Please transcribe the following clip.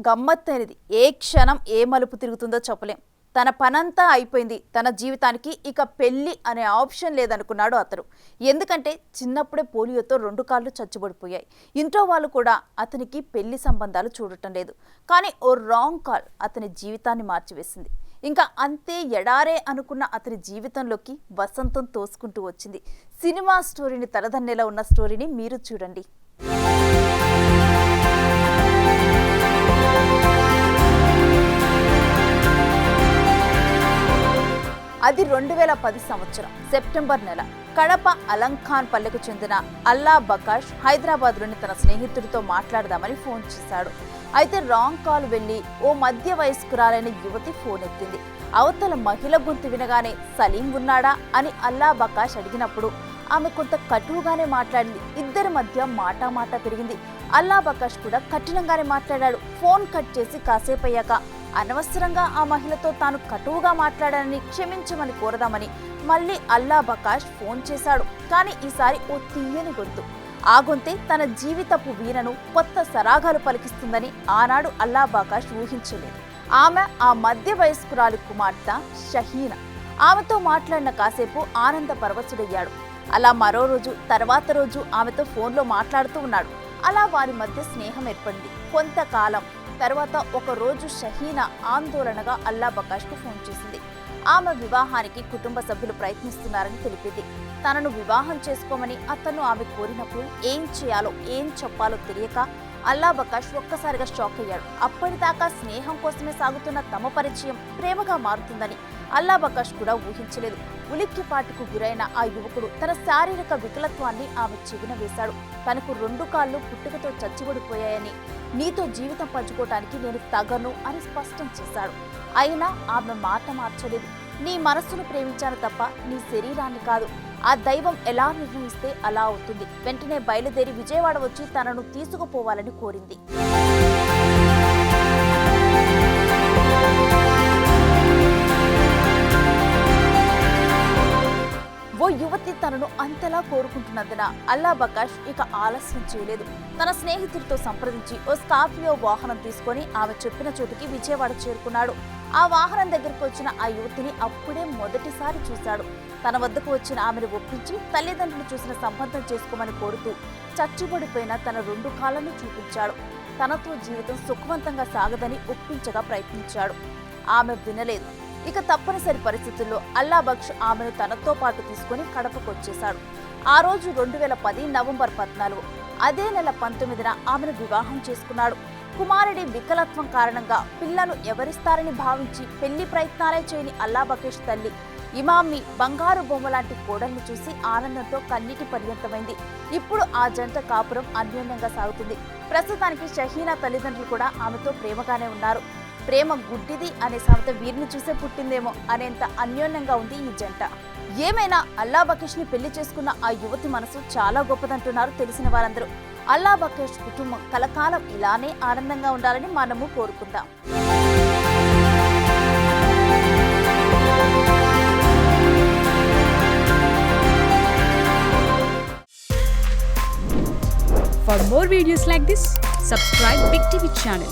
గమ్మత్తైనది. ఏ క్షణం ఏ మలుపు తిరుగుతుందో చెప్పలేం. తన పనంతా అయిపోయింది, తన జీవితానికి ఇక పెళ్లి అనే ఆప్షన్ లేదనుకున్నాడు అతను. ఎందుకంటే చిన్నప్పుడే పోలియోతో 2 కాళ్ళు చచ్చుబడిపోయాయి. ఇంట్లో వాళ్ళు కూడా అతనికి పెళ్లి సంబంధాలు చూడటం లేదు. కానీ ఓ రాంగ్ కాల్ అతని జీవితాన్ని మార్చివేసింది. ఇంకా అంతే ఎడారే అనుకున్న అతని జీవితంలోకి వసంతం తోసుకుంటూ వచ్చింది. సినిమా స్టోరీని తలదన్నేలా ఉన్న స్టోరీని మీరు చూడండి. అది 2010 సంవత్సరం సెప్టెంబర్ నెల. కడప అలంఖాన్ పల్లెకు చెందిన అల్లా బకాష్ హైదరాబాద్లోని తన స్నేహితుడితో మాట్లాడదామని ఫోన్ చేశాడు. అయితే రాంగ్ కాల్ వెళ్లి ఓ మధ్య వయస్కురాలైన యువతి ఫోన్ ఎత్తింది. అవతల మహిళ గొంతు వినగానే సలీం ఉన్నాడా అని అల్లా బకాష్ అడిగినప్పుడు ఆమె కొంత కటువుగానే మాట్లాడింది. ఇద్దరి మధ్య మాటా పెరిగింది. అల్లా బకాష్ కూడా కఠినంగానే మాట్లాడాడు. ఫోన్ కట్ చేసి కాసేపయ్యాక అనవసరంగా ఆ మహిళతో తాను కటువుగా మాట్లాడానని క్షమించమని కోరదామని మళ్ళీ అల్లా బకాష్ ఫోన్ చేశాడు. కానీ ఈసారి ఓ తీయని గొంతు. ఆ గొంతే తన జీవితపు వీణను కొత్త సరాగాలు పలికిస్తుందని ఆనాడు అల్లా బకాష్ ఊహించలేదు. ఆమె ఆ మధ్య వయస్కురాలి కుమార్తె షహీనా. ఆమెతో మాట్లాడిన కాసేపు ఆనంద పరవశుడయ్యాడు. అలా మరో రోజు తర్వాత రోజు ఆమెతో ఫోన్లో మాట్లాడుతూ ఉన్నాడు. అలా వారి మధ్య స్నేహం ఏర్పడింది. కొంతకాలం తర్వాత ఒక రోజు షహీనా ఆందోళనగా అల్లా బకాష్కు ఫోన్ చేసింది. ఆమె వివాహానికి కుటుంబ సభ్యులు ప్రయత్నిస్తున్నారని తెలిపింది. తనను వివాహం చేసుకోమని అతను ఆమె కోరినప్పుడు ఏం చేయాలో ఏం చెప్పాలో తెలియక అల్లా బకాష్ ఒక్కసారిగా షాక్ అయ్యాడు. అప్పటిదాకా స్నేహం కోసమే సాగుతున్న తమ పరిచయం ప్రేమగా మారుతుందని అల్లా బకాష్ కూడా ఊహించలేదు. ఉలిక్కిపాటుకు గురైన ఆ యువకుడు తన శారీరక వికలత్వాన్ని ఆమె చెవిన వేశాడు. తనకు 2 కాళ్ళు పుట్టుకతో చచ్చిబడిపోయాయని, నీతో జీవితం పంచుకోవటానికి నేను తగను అని స్పష్టం చేశాడు. అయినా ఆమె మాట మార్చలేదు. నీ మనస్సును ప్రేమించాను తప్ప నీ శరీరాన్ని కాదు. ఆ దైవం ఎలా నిర్ణయిస్తే అలా అవుతుంది. వెంటనే బయలుదేరి విజయవాడ వచ్చి తనను తీసుకుపోవాలని కోరింది. ఓ యువతి తనను అంతలా కోరుకుంటున్నందున అల్లా బకాష్ ఇక ఆలస్యం చేయలేదు. తన స్నేహితుడితో సంప్రదించి ఓ స్కార్పియో వాహనం తీసుకొని ఆమె చెప్పిన చోటుకి విజయవాడ చేరుకున్నాడు. ఆ వాహనం దగ్గరకు వచ్చిన ఆ యువతిని అప్పుడే మొదటిసారి చూశాడు. తన వద్దకు వచ్చిన ఆమెను ఒప్పించి తల్లిదండ్రులు చూసిన సంబంధం చేసుకోమని కోరుతూ చచ్చుబడిపోయిన తన 2 కాళ్ళను చూపించాడు. తనతో జీవితం సుఖవంతంగా సాగదని ఒప్పించగా ప్రయత్నించాడు. ఆమె వినలేదు. ఇక తప్పనిసరి పరిస్థితుల్లో అల్లా బక్ష్ ఆమెను తనతో పాటు తీసుకుని కడపకు వచ్చేశాడు. ఆ రోజు 2010 నవంబర్ 14. అదే నెల 19న ఆమెను వివాహం చేసుకున్నాడు. కుమారుడి వికలత్వం కారణంగా పిల్లను ఎవరిస్తారని భావించి పెళ్లి ప్రయత్నాలే చేయని అల్లా బకేష్ తల్లి ఇమామి బంగారు బొమ్మ లాంటి కోడల్ని చూసి ఆనందంతో కన్నీటి పర్యంతమైంది. ఇప్పుడు ఆ జంట కాపురం అన్యోన్యంగా సాగుతుంది. ప్రస్తుతానికి షహీనా తల్లిదండ్రులు కూడా ఆమెతో ప్రేమగానే ఉన్నారు. ప్రేమ గుడ్డిది అనే సామెత వీరిని చూసే పుట్టిందేమో అనేంత అన్యోన్యంగా ఉంది ఈ జంట. ఏమైనా అల్లా బకేష్ ని పెళ్లి చేసుకున్న ఆ యువతి మనసు చాలా గొప్పదంటున్నారు తెలిసిన వారందరూ. అల్లా బకేష్ కుటుంబం కలకాలం ఇలానే ఆనందంగా ఉండాలని మనము కోరుకుందాం. For more videos like this, subscribe Big TV channel.